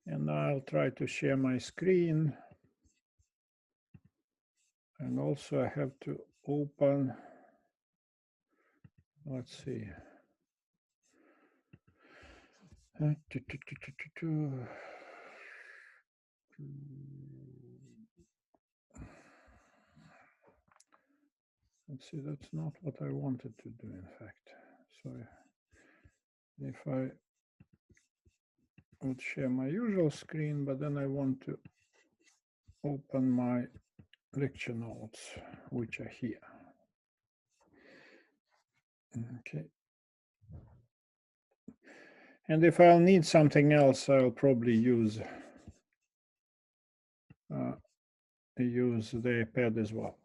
And I'll try to share my screen. And also I have to open, let's see. Let's see, that's not what I wanted to do, in fact. So if I would share my usual screen, but then I want to open my lecture notes, which are here. Okay. And if I'll need something else, I'll probably use the iPad as well.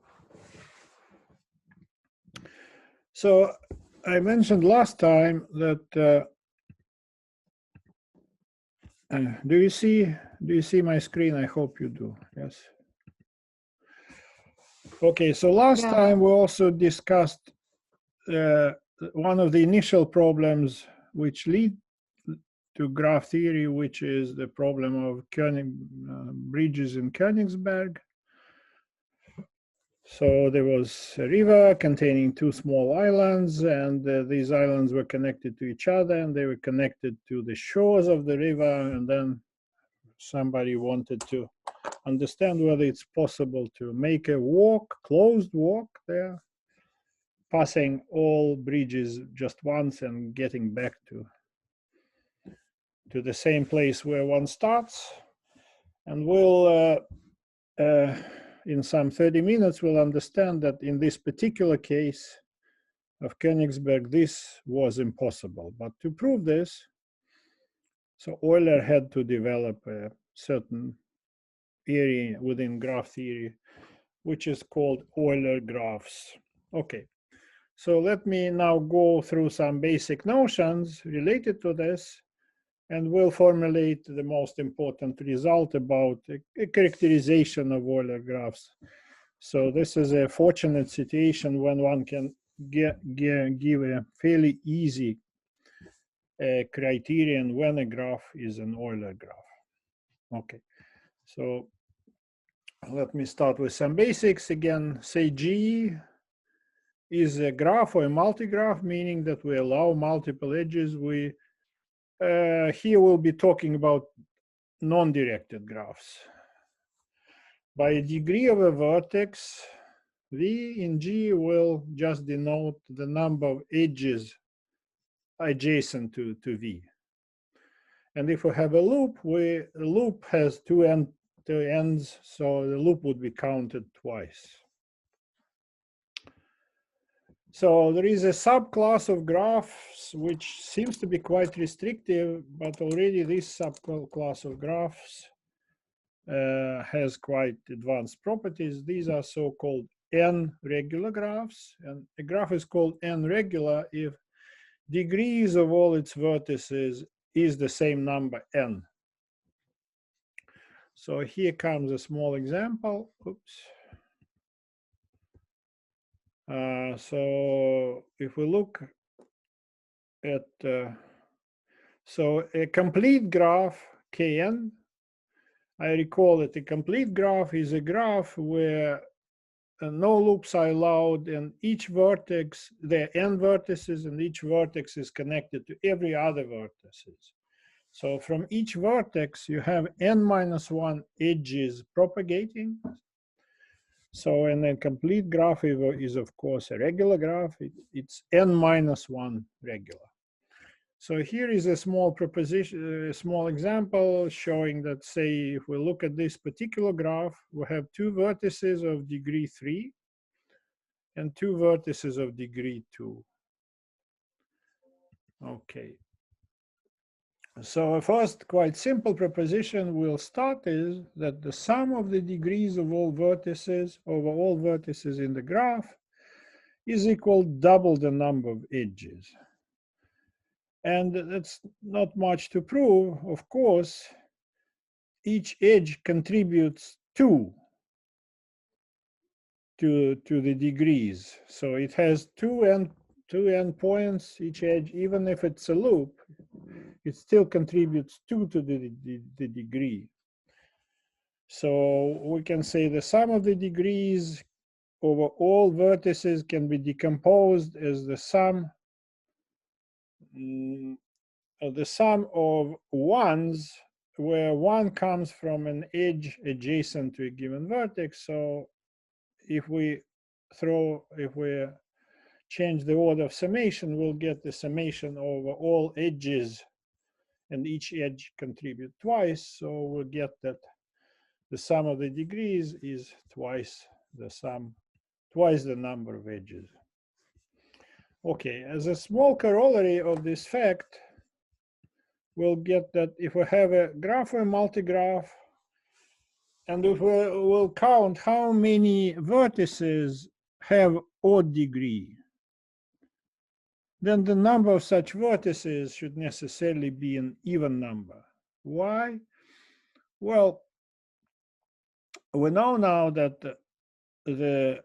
So I mentioned last time that do you see my screen? I hope you do. Yes. Okay. So last time we also discussed one of the initial problems which lead to graph theory, which is the problem of bridges in Königsberg. So there was a river containing two small islands, and these islands were connected to each other, and they were connected to the shores of the river. And then somebody wanted to understand whether it's possible to make a closed walk there, passing all bridges just once and getting back to the same place where one starts. And we'll in some 30 minutes, we'll understand that in this particular case of Königsberg, this was impossible. But to prove this, so Euler had to develop a certain area within graph theory, which is called Euler graphs. Okay, so let me now go through some basic notions related to this, and we'll formulate the most important result about a characterization of Euler graphs. So this is a fortunate situation when one can give a fairly easy criterion when a graph is an Euler graph. Okay, so let me start with some basics. Again, say G is a graph or a multigraph, meaning that we allow multiple edges. Here we'll be talking about non-directed graphs. By a degree of a vertex, V in G will just denote the number of edges adjacent to V. And if we have a loop, the loop has two ends, so the loop would be counted twice. So there is a subclass of graphs which seems to be quite restrictive, but already this subclass of graphs has quite advanced properties. These are so-called n-regular graphs, and a graph is called n-regular if degrees of all its vertices is the same number n. So here comes a small example. Oops. So if we look at, so a complete graph Kn, I recall that a complete graph is a graph where no loops are allowed, and each vertex, there are n vertices, and each vertex is connected to every other vertices. So from each vertex, you have n-1 edges propagating. So in a complete graph is of course a regular graph. It's n-1 regular. So here is a small proposition, a small example showing that, say, if we look at this particular graph, we have two vertices of degree 3 and two vertices of degree 2. Okay. So a first quite simple proposition we'll start is that the sum of the degrees of all vertices over all vertices in the graph is equal double the number of edges. And that's not much to prove. Of course, each edge contributes 2 to the degrees. So it has two endpoints, each edge, even if it's a loop, it still contributes 2 to the degree. So we can say the sum of the degrees over all vertices can be decomposed as the sum of ones, where one comes from an edge adjacent to a given vertex. So if we change the order of summation, we'll get the summation over all edges, and each edge contribute twice. So we'll get that the sum of the degrees is twice the number of edges. Okay, as a small corollary of this fact, we'll get that if we have a graph or a multigraph, and if we'll count how many vertices have odd degree, then the number of such vertices should necessarily be an even number. Why? Well, we know now that the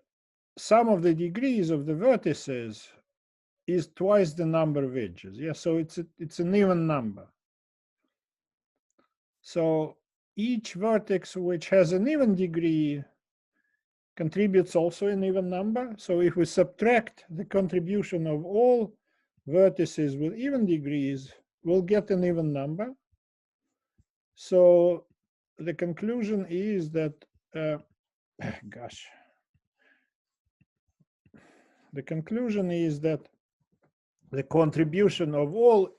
sum of the degrees of the vertices is twice the number of edges. Yeah, so it's an even number. So each vertex which has an even degree contributes also an even number. So if we subtract the contribution of all vertices with even degrees, we'll get an even number. So the conclusion is that, the conclusion is that the contribution of all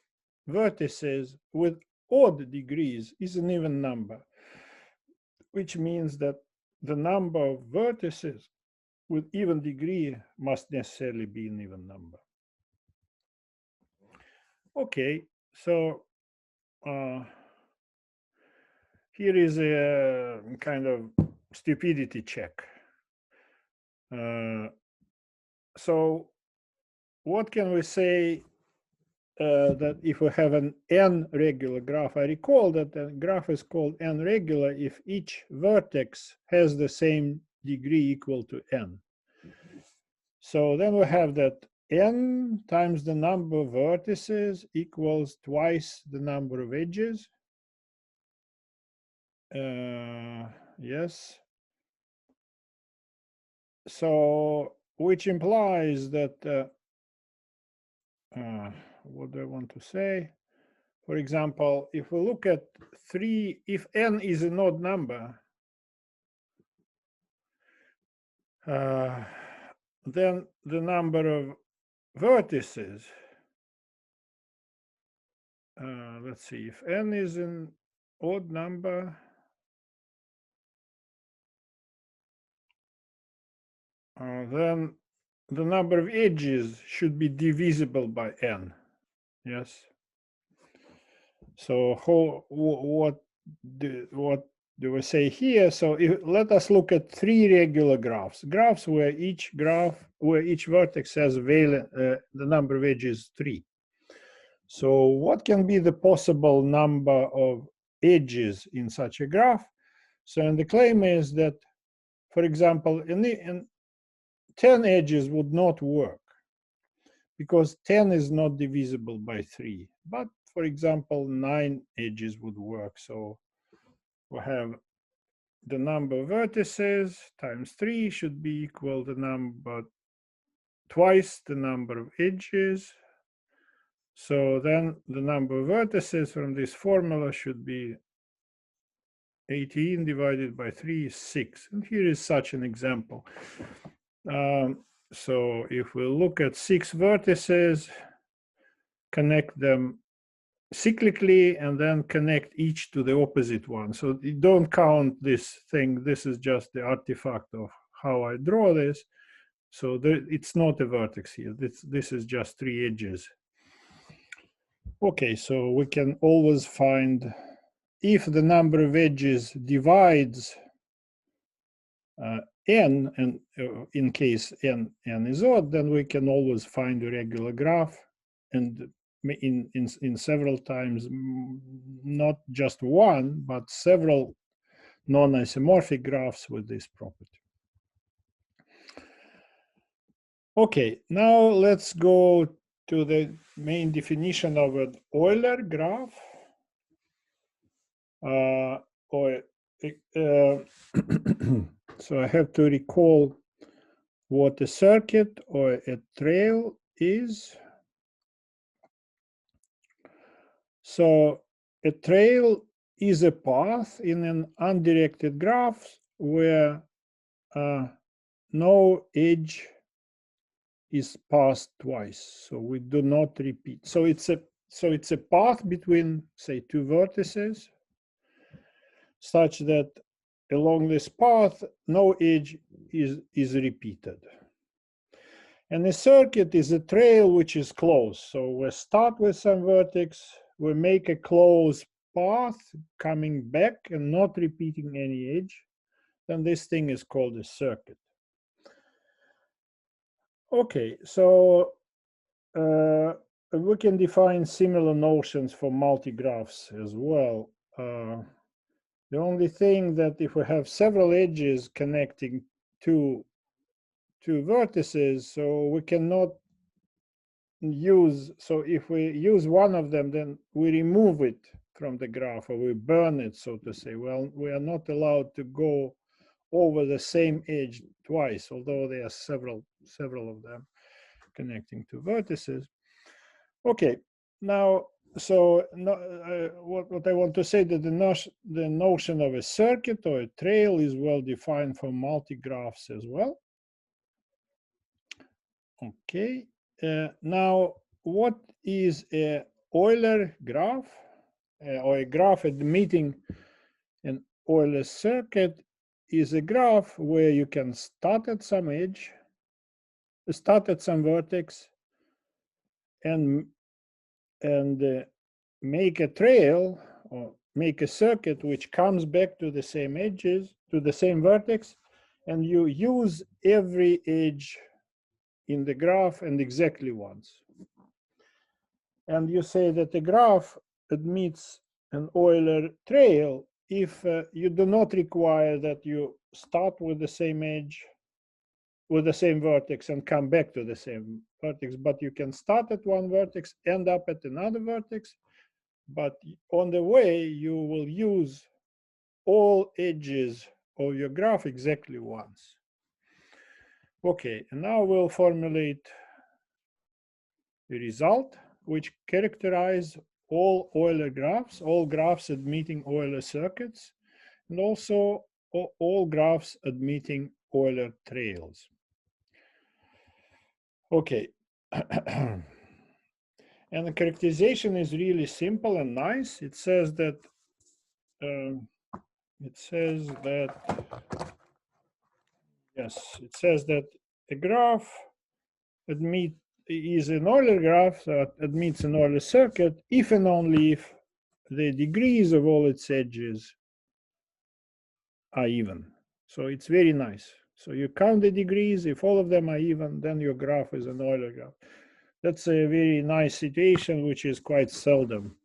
vertices with odd degrees is an even number, which means that the number of vertices with even degree must necessarily be an even number. Okay, so here is a kind of stupidity check. So what can we say that if we have an n regular graph? I recall that the graph is called n regular if each vertex has the same degree equal to n. So then we have that n times the number of vertices equals twice the number of edges. Yes. So which implies that what do I want to say? For example, if we look at 3, if n is an odd number, then the number of vertices, let's see, if n is an odd number, then the number of edges should be divisible by n. Yes. So what do we say here? So let us look at 3 regular graphs where each vertex has the number of edges 3. So what can be the possible number of edges in such a graph? So and the claim is that, for example, in 10 edges would not work because 10 is not divisible by 3. But for example, 9 edges would work. So we have the number of vertices times 3 should be equal to twice the number of edges. So then the number of vertices from this formula should be 18 divided by 3 is 6. And here is such an example. So if we look at 6 vertices, connect them cyclically, and then connect each to the opposite one. So you don't count this thing. This is just the artifact of how I draw this. So it's not a vertex here. This is just 3 edges. Okay, so we can always find if the number of edges divides n, and in case n is odd, then we can always find a regular graph, and in several times, not just one, but several non-isomorphic graphs with this property. Okay, now let's go to the main definition of an Euler graph. So I have to recall what a circuit or a trail is. So a trail is a path in an undirected graph where no edge is passed twice, so we do not repeat. So it's a path between, say, two vertices, such that along this path no edge is repeated. And a circuit is a trail which is closed. So we start with some vertex, we make a closed path coming back and not repeating any edge, then this thing is called a circuit. Okay, so we can define similar notions for multigraphs as well. The only thing that if we have several edges connecting two vertices, so we cannot use, so if we use one of them, then we remove it from the graph, or we burn it, so to say. Well, we are not allowed to go over the same edge twice, although there are several of them connecting two vertices. Okay, now, so what I want to say that the notion of a circuit or a trail is well defined for multigraphs as well. Okay, now what is a Euler graph or a graph admitting an Euler circuit? Is a graph where you can start at some edge, start at some vertex, and make a trail or make a circuit which comes back to the same edges, to the same vertex, and you use every edge in the graph and exactly once. And you say that the graph admits an Euler trail if you do not require that you start with the same edge, with the same vertex, and come back to the same vertex, but you can start at one vertex, end up at another vertex, but on the way you will use all edges of your graph exactly once. Okay, and now we'll formulate the result which characterize all Euler graphs, all graphs admitting Euler circuits, and also all graphs admitting Euler trails. Okay. And the characterization is really simple and nice. It says that a graph is an Euler graph that admits an Euler circuit if and only if the degrees of all its edges are even. So it's very nice. So you count the degrees, if all of them are even, then your graph is an Euler graph. That's a very nice situation, which is quite seldom.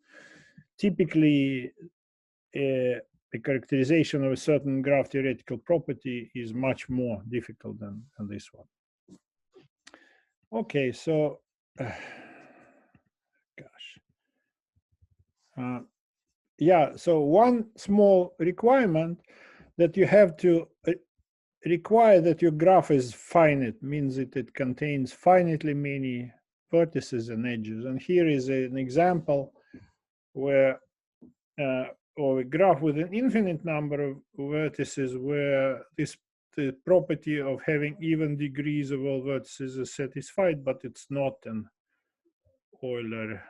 Typically, the characterization of a certain graph theoretical property is much more difficult than this one. Okay, so, yeah, so one small requirement that you have to require that your graph is finite, means that it contains finitely many vertices and edges. And here is an example where or a graph with an infinite number of vertices where the property of having even degrees of all vertices is satisfied, but it's not an Euler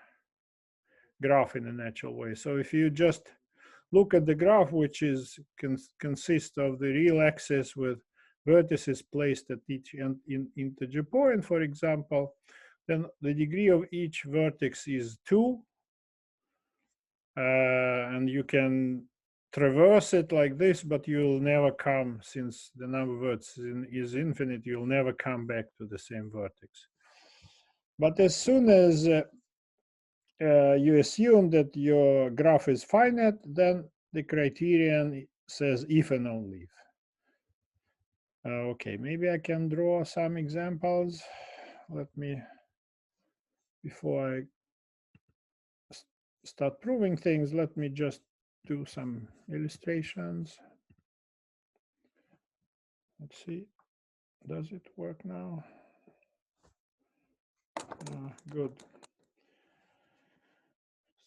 graph in a natural way. So if you just look at the graph, which consists of the real axis with vertices placed at each integer point, for example, then the degree of each vertex is 2. And you can traverse it like this, but you'll never come, since the number of vertices is infinite, you'll never come back to the same vertex. But as soon as you assume that your graph is finite, then the criterion says if and only if. Okay, maybe I can draw some examples. Let me before I start proving things, let me just do some illustrations. Let's see, does it work now? Good.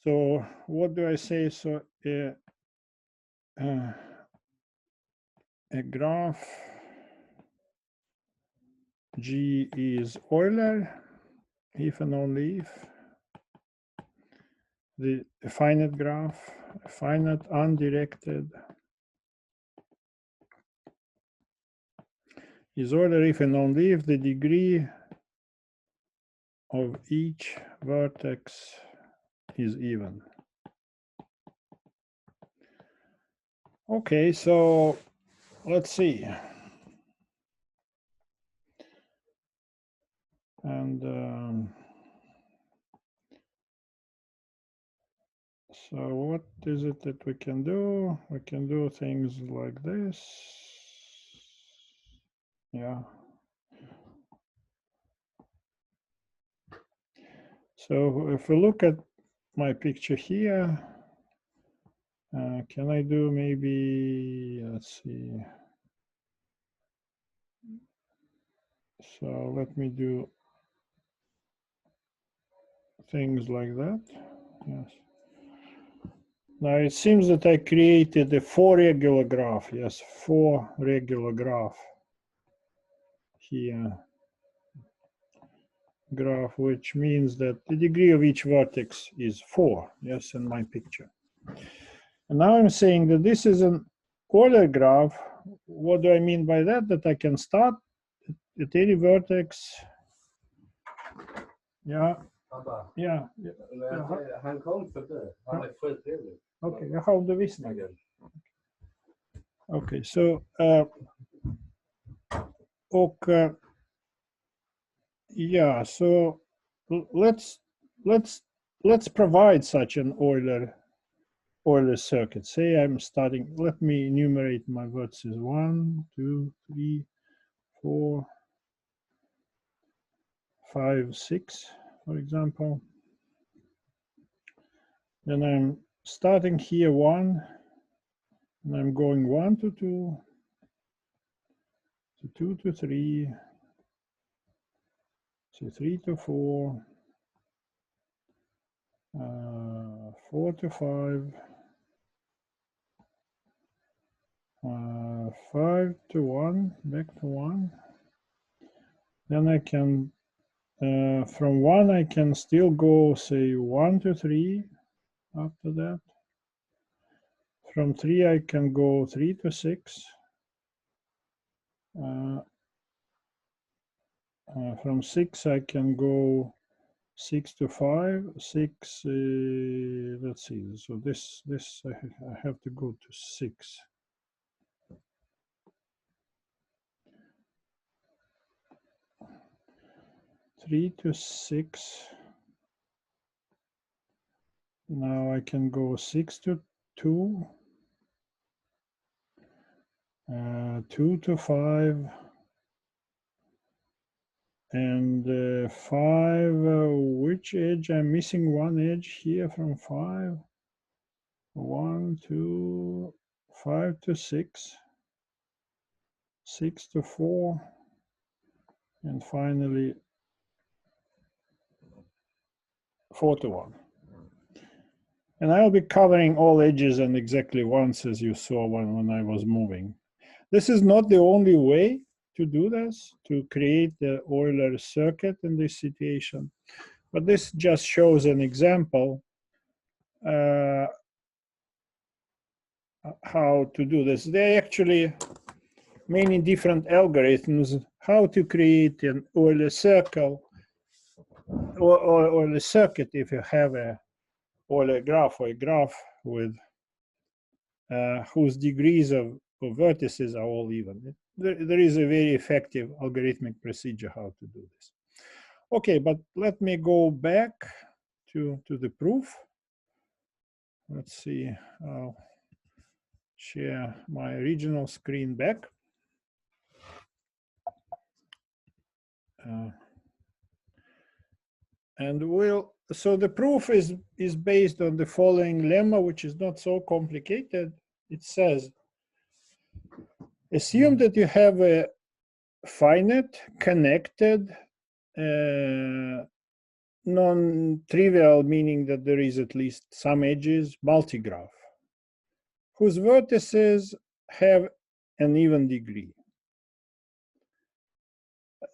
So what do I say? So a graph G is Euler if and only if the finite graph, finite undirected, is Euler if and only if the degree of each vertex is even. Okay, so let's see. And so what is it that we can do? We can do things like this. Yeah. So if we look at my picture here, can I do maybe, let's see. So let me do things like that. Yes. Now it seems that I created a 4 regular graph. Yes, 4 regular graph here. Graph, which means that the degree of each vertex is 4. Yes, in my picture. And now I'm saying that this is an Euler graph. What do I mean by that? That I can start at any vertex. Yeah. Ja. Han kom för det. Han är förträdare. Okay, jag har undervisning. Okay, so yeah, so let's provide such an Euler circuit. Say I'm starting. Let me enumerate my vertices: 1, 2, 3, 4, 5, 6, for example. Then I'm starting here 1, and I'm going 1 to 2, to 2 to 3, to 3 to 4, 4 to 5, 5 to 1, back to 1. Then I can, from 1, I can still go, say, 1 to 3 after that. From 3, I can go 3 to 6. From 6, I can go 6 to 5. 6, let's see, so this I have to go to 6. Three to 6. Now I can go 6 to 2, 2 to 5, and 5. Which edge? I'm missing one edge here from 5. 1, 2, 5 to 6, 6 to 4, and finally 4 to 1. And I'll be covering all edges and exactly once, as you saw when I was moving. This is not the only way to do this, to create the Euler circuit in this situation, but this just shows an example how to do this. There are actually many different algorithms how to create an Euler circle or Euler circuit if you have a Euler graph or a graph with whose degrees of vertices are all even. There is a very effective algorithmic procedure how to do this. Okay, but let me go back to the proof. Let's see, I'll share my original screen back. And so the proof is based on the following lemma, which is not so complicated. It says, assume that you have a finite, connected, non-trivial, meaning that there is at least some edges, multigraph, whose vertices have an even degree.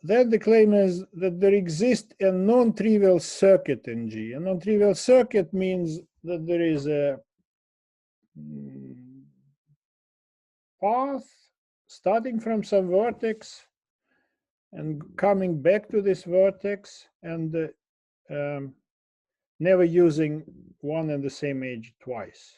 Then the claim is that there exists a non-trivial circuit in G. A non-trivial circuit means that there is a path starting from some vertex and coming back to this vertex, and never using one and the same edge twice.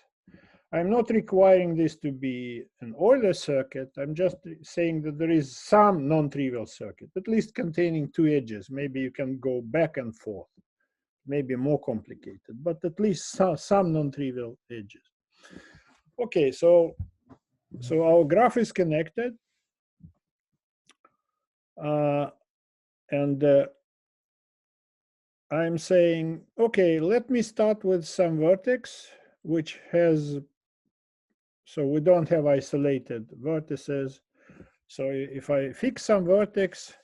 I'm not requiring this to be an Euler circuit. I'm just saying that there is some non-trivial circuit, at least containing two edges. Maybe you can go back and forth, maybe more complicated, but at least some non-trivial edges. Okay, so our graph is connected. And I'm saying, okay, let me start with some vertex, which has, so we don't have isolated vertices. So if I fix some vertex,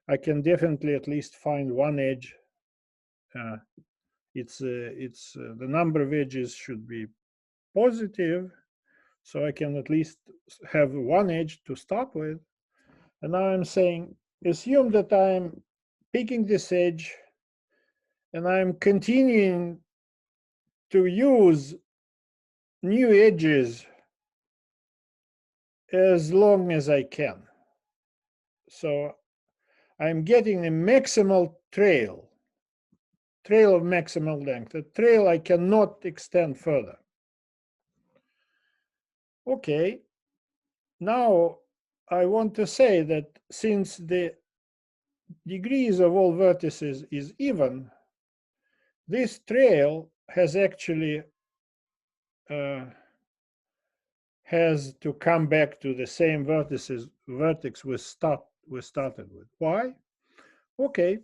I can definitely at least find one edge. The number of edges should be positive, so I can at least have one edge to start with. And now I'm saying, assume that I'm picking this edge and I'm continuing to use new edges as long as I can. So I'm getting a maximal trail of maximal length, a trail I cannot extend further. Okay, now I want to say that since the degrees of all vertices is even, this trail has actually has to come back to the same vertex we started with. Why? Okay.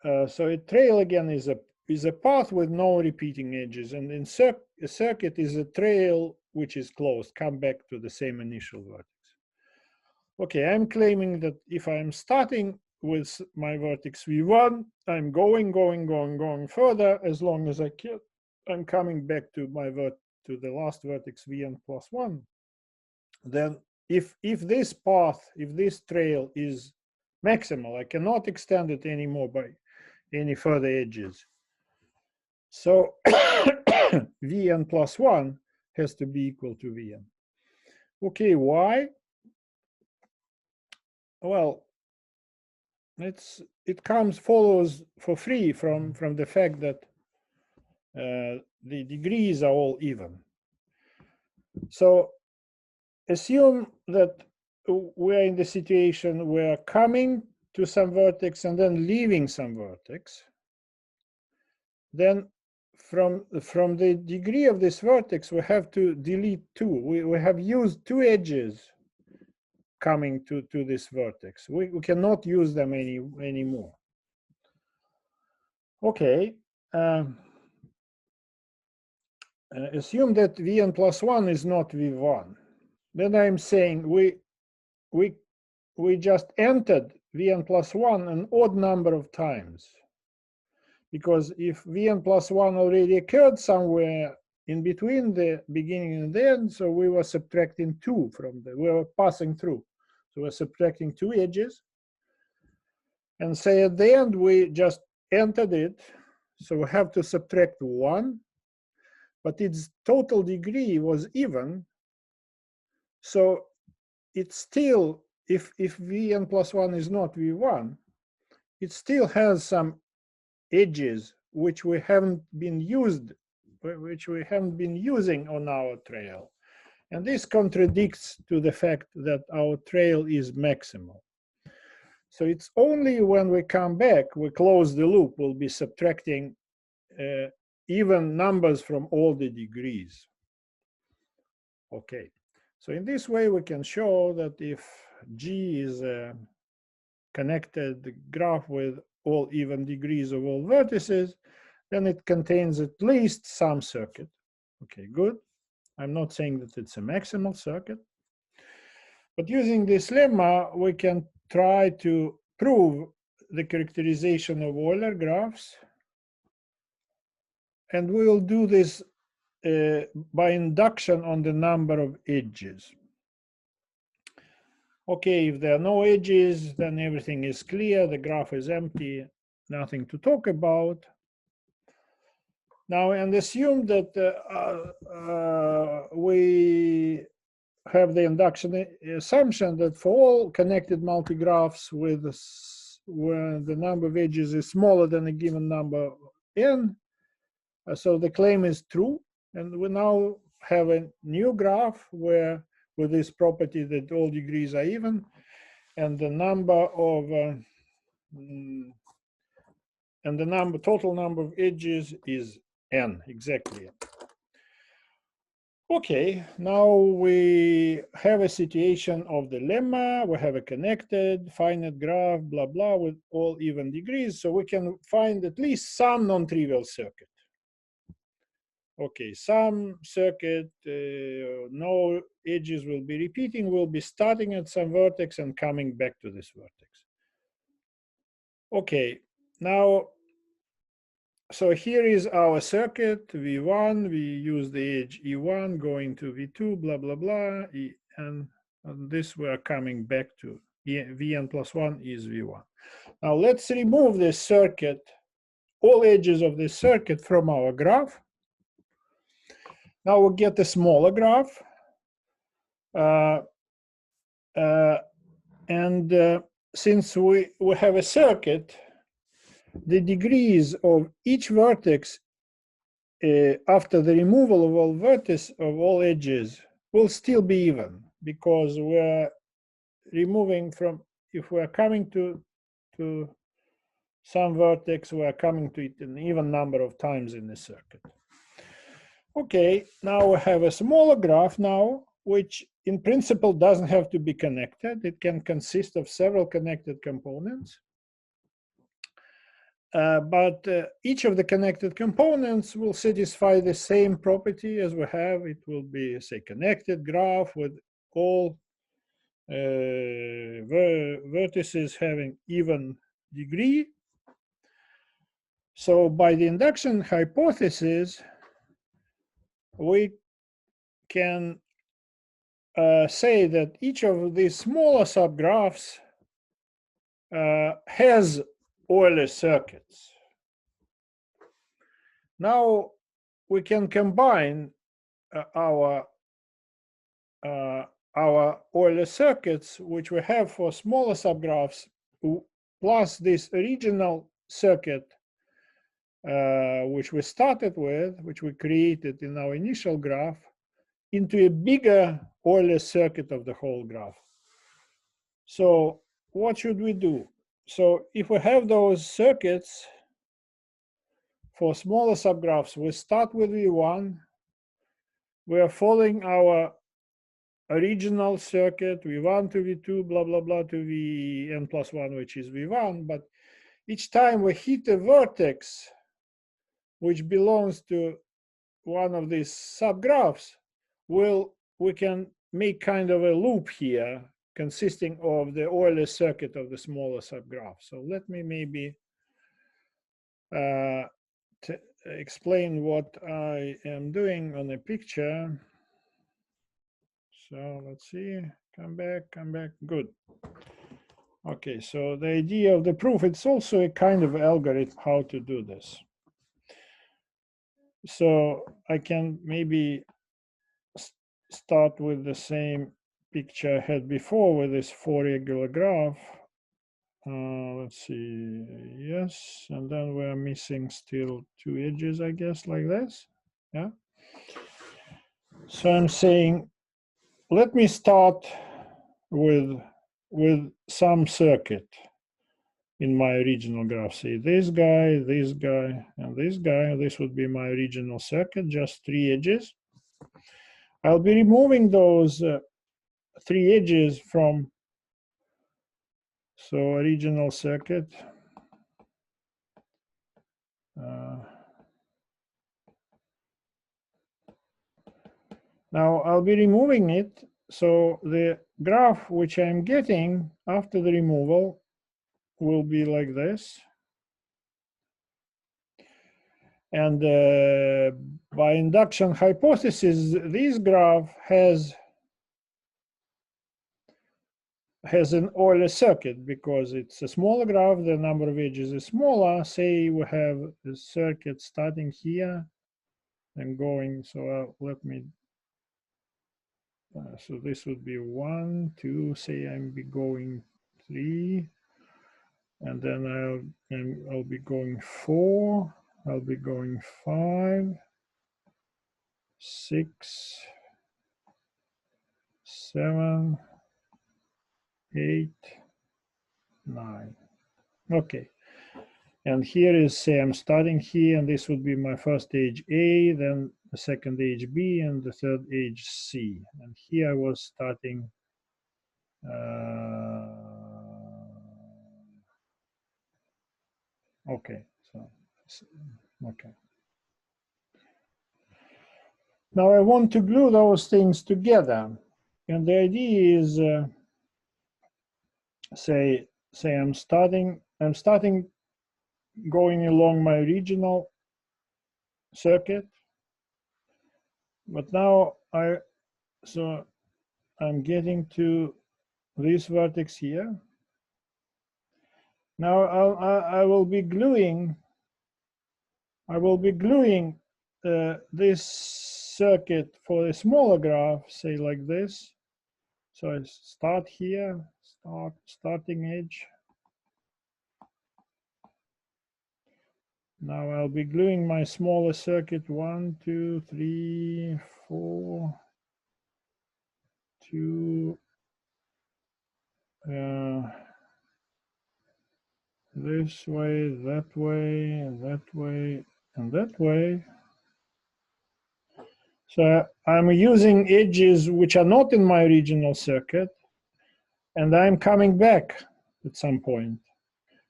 So a trail again is a path with no repeating edges, and in a circuit is a trail which is closed, come back to the same initial vertex. Okay, I'm claiming that if I'm starting with my vertex v1, I'm going further as long as I can. I'm coming back to to the last vertex vn plus 1. Then if this path, if this trail is maximal, I cannot extend it anymore by any further edges. So vn plus 1 has to be equal to vn. Okay, why? Well, it follows for free from the fact that the degrees are all even. So assume that we're in the situation where coming to some vertex and then leaving some vertex. Then from the degree of this vertex, we have to delete two. We have used two edges coming to this vertex. We cannot use them anymore. Okay. Assume that vn plus 1 is not v1. Then I'm saying we just entered vn plus 1 an odd number of times. Because if vn plus 1 already occurred somewhere in between the beginning and the end, so we were subtracting 2 we were passing through. So we're subtracting 2 edges. And say at the end, we just entered it. So we have to subtract 1, but its total degree was even. So it's still, if vn plus 1 is not v1, it still has some edges which we haven't been using on our trail. And this contradicts to the fact that our trail is maximal. So it's only when we come back, we close the loop, we'll be subtracting even numbers from all the degrees. Okay, so in this way we can show that if G is a connected graph with all even degrees of all vertices, then it contains at least some circuit. Okay, good. I'm not saying that it's a maximal circuit. But using this lemma, we can try to prove the characterization of Euler graphs. And we will do this by induction on the number of edges. Okay, if there are no edges, then everything is clear, the graph is empty, nothing to talk about. Now, and assume that we have the induction assumption that for all connected multigraphs where the number of edges is smaller than a given number n, so the claim is true, and we now have a new graph where with this property that all degrees are even, and the number of total number of edges is n, exactly. Okay, now we have a situation of the lemma. We have a connected finite graph, blah, blah, with all even degrees. So we can find at least some non-trivial circuit. Okay, some circuit, no edges will be repeating, will be starting at some vertex and coming back to this vertex. Okay, now, so here is our circuit, V1, we use the edge E1 going to V2, blah, blah, blah, and this we're coming back to, Vn plus 1 is V1. Now let's remove this circuit, all edges of this circuit from our graph. Now we'll get a smaller graph. Since we have a circuit, the degrees of each vertex after the removal of all vertices of all edges will still be even, because we're removing from, if we're coming to some vertex, we're coming to it an even number of times in the circuit. Okay, now we have a smaller graph now, which in principle doesn't have to be connected. It can consist of several connected components. But each of the connected components will satisfy the same property as we have. It will be, say, connected graph with all vertices having even degree. So by the induction hypothesis, we can say that each of these smaller subgraphs has Euler circuits. Now we can combine our Euler circuits, which we have for smaller subgraphs, plus this original circuit, which we started with, which we created in our initial graph, into a bigger Euler circuit of the whole graph. So what should we do? So if we have those circuits for smaller subgraphs, we start with V1. We are following our original circuit, V1 to V2, blah, blah, blah, to Vn plus 1, which is V1. But each time we hit a vertex which belongs to one of these subgraphs, we can make kind of a loop here consisting of the Euler circuit of the smaller subgraph. So let me maybe explain what I am doing on a picture. So let's see, come back, good. Okay, so the idea of the proof, it's also a kind of algorithm how to do this. So I can maybe start with the same picture I had before with this 4 regular graph. Let's see, yes, and then we're missing still 2 edges, I guess, like this, yeah. So I'm saying, let me start with some circuit in my original graph. Say this guy, and this guy. This would be my original circuit, just 3 edges. I'll be removing those 3 edges from, so original circuit. Now I'll be removing it. So the graph which I'm getting after the removal will be like this. And by induction hypothesis, this graph has an Euler circuit because it's a smaller graph, the number of edges is smaller. Say we have a circuit starting here and going, so let me, so this would be 1, 2, say I'm be going 3, and then I'll be going 4, I'll be going 5, 6, 7, 8, 9. Okay. And here is, say I'm starting here, and this would be my first edge A, then the second edge B, and the third edge C. And here I was starting okay, so okay. Now I want to glue those things together, and the idea is, say I'm starting going along my original circuit, but now I'm getting to this vertex here. Now I will be gluing this circuit for a smaller graph, say like this. So I start here, starting edge. Now I'll be gluing my smaller circuit 1, 2, 3, 4, 2, this way, that way, that way, and that way. So I'm using edges which are not in my original circuit, and I'm coming back at some point.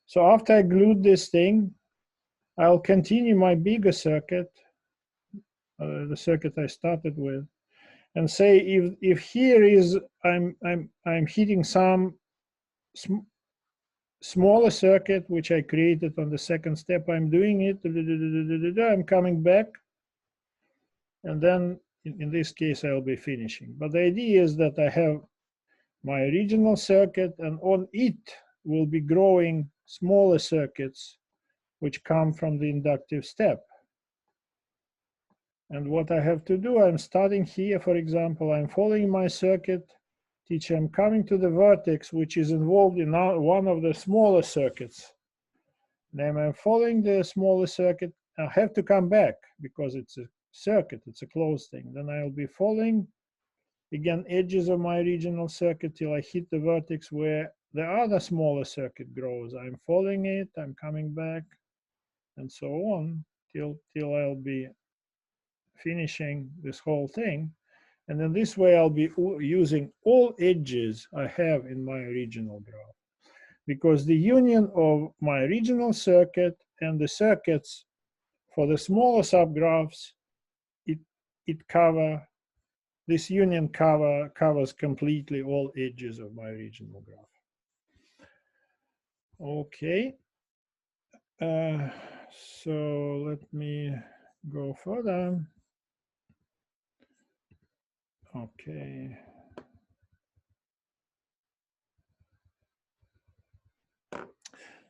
So after I glued this thing, I'll continue my bigger circuit, the circuit I started with, and say if here is I'm hitting some smaller circuit which I created on the second step, I'm doing it, I'm coming back, and then in this case I'll be finishing. But the idea is that I have my original circuit, and on it will be growing smaller circuits which come from the inductive step. And what I have to do, I'm starting here, for example, I'm following my circuit, teacher, I'm coming to the vertex which is involved in one of the smaller circuits. Then I'm following the smaller circuit, I have to come back because it's a circuit, it's a closed thing. Then I'll be following, again, edges of my original circuit till I hit the vertex where the other smaller circuit grows. I'm following it, I'm coming back, and so on till I'll be finishing this whole thing. And then this way I'll be using all edges I have in my original graph, because the union of my original circuit and the circuits for the smaller subgraphs, this union covers completely all edges of my original graph. Okay, so let me go further. Okay.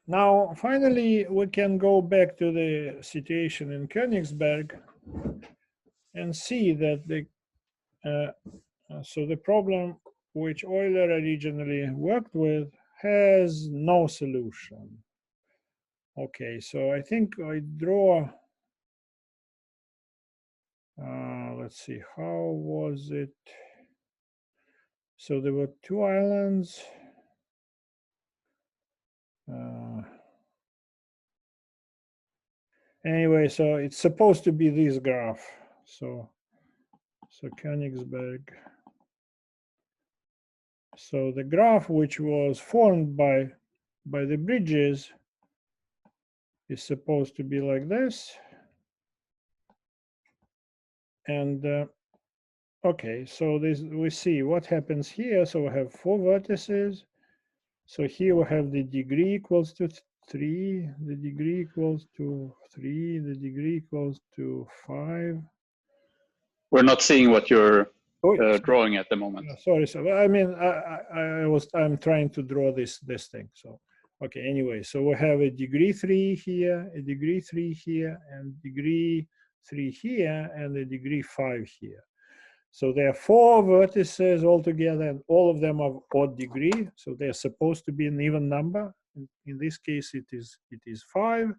Now, finally, we can go back to the situation in Königsberg and see that so the problem which Euler originally worked with has no solution. Okay, so I think I draw, let's see, how was it? So there were two islands. Anyway, so it's supposed to be this graph. So Königsberg. So the graph which was formed by the bridges is supposed to be like this. And okay, so this we see what happens here. So we have 4 vertices. So here we have the degree equals to 3, the degree equals to 3, the degree equals to 5. We're not seeing what you're Oh, drawing at the moment. sorry. So I mean, I'm trying to draw this thing. So okay. Anyway, so we have a degree 3 here, a degree 3 here, and degree 3 here, and a degree 5 here. So there are 4 vertices altogether, and all of them are odd degree. So they're supposed to be an even number. In this case, it is 5.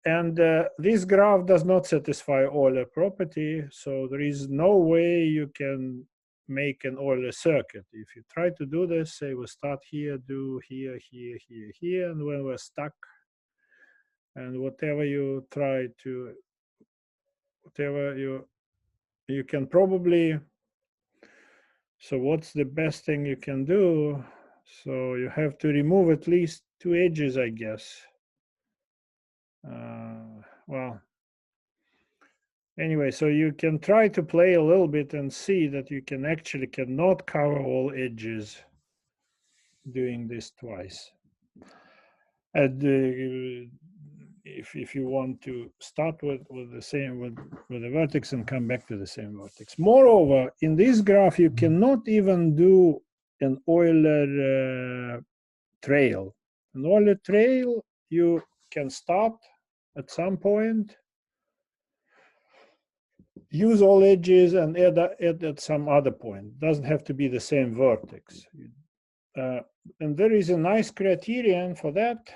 And this graph does not satisfy Euler property. So there is no way you can make an Euler circuit. If you try to do this, say we start here, do here, here, here, here, and when we're stuck, and whatever you try to, whatever you can probably. So what's the best thing you can do? So you have to remove at least 2 edges, I guess. Well, anyway, so you can try to play a little bit and see that you cannot cover all edges doing this twice. And if you want to start with the same with the vertex and come back to the same vertex. Moreover, in this graph you cannot even do an Euler trail. An Euler trail you can start at some point, use all edges, and add at some other point. Doesn't have to be the same vertex. And there is a nice criterion for that.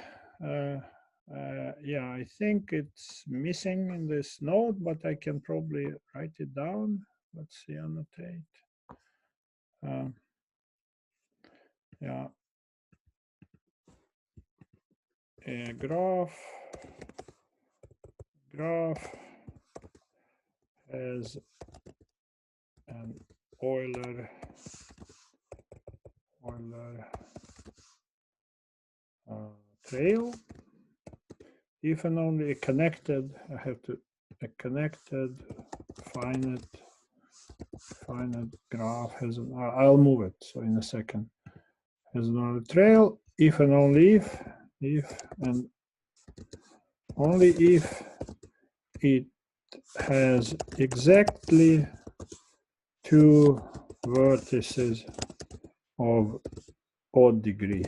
Yeah, I think it's missing in this note, but I can probably write it down. Let's see, annotate. Yeah, a graph has an Euler trail if and only a connected. I have to a connected finite graph has an. I'll move it. So in a second, has an Euler trail if and only if and only if it has exactly 2 vertices of odd degree.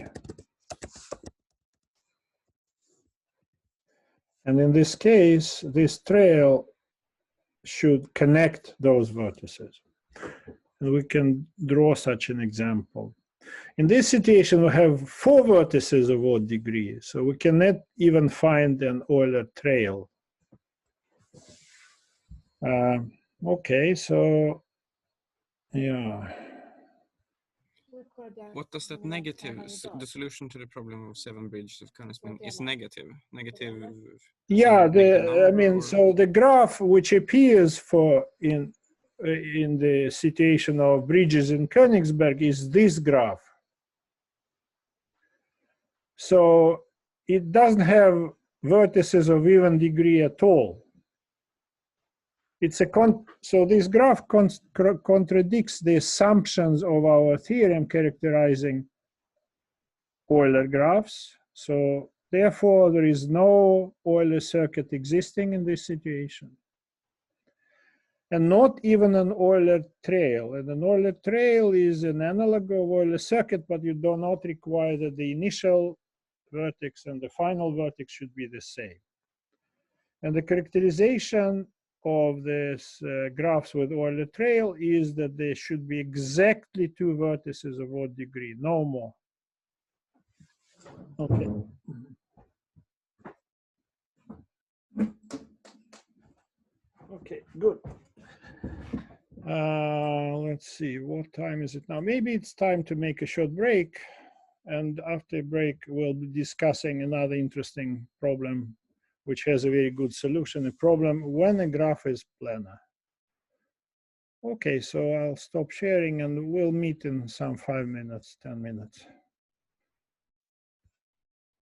And in this case, this trail should connect those vertices. And we can draw such an example. In this situation, we have 4 vertices of odd degree, so we cannot even find an Euler trail. Okay, so yeah. What does that negative, the solution to the problem of 7 bridges of Königs mean is negative? Negative. Yeah, I mean, so the graph which appears for in the situation of bridges in Königsberg is this graph. So it doesn't have vertices of even degree at all. It's a so this graph contradicts the assumptions of our theorem characterizing Euler graphs. So therefore, there is no Euler circuit existing in this situation. And not even an Euler trail. And an Euler trail is an analog of Euler circuit, but you do not require that the initial vertex and the final vertex should be the same. And the characterization of this graphs with Euler trail is that there should be exactly 2 vertices of odd degree, no more. Okay. Okay, good. Let's see, what time is it now? Maybe it's time to make a short break. And after a break, we'll be discussing another interesting problem, which has a very good solution, a problem when a graph is planar. Okay, so I'll stop sharing and we'll meet in some 5 minutes, 10 minutes.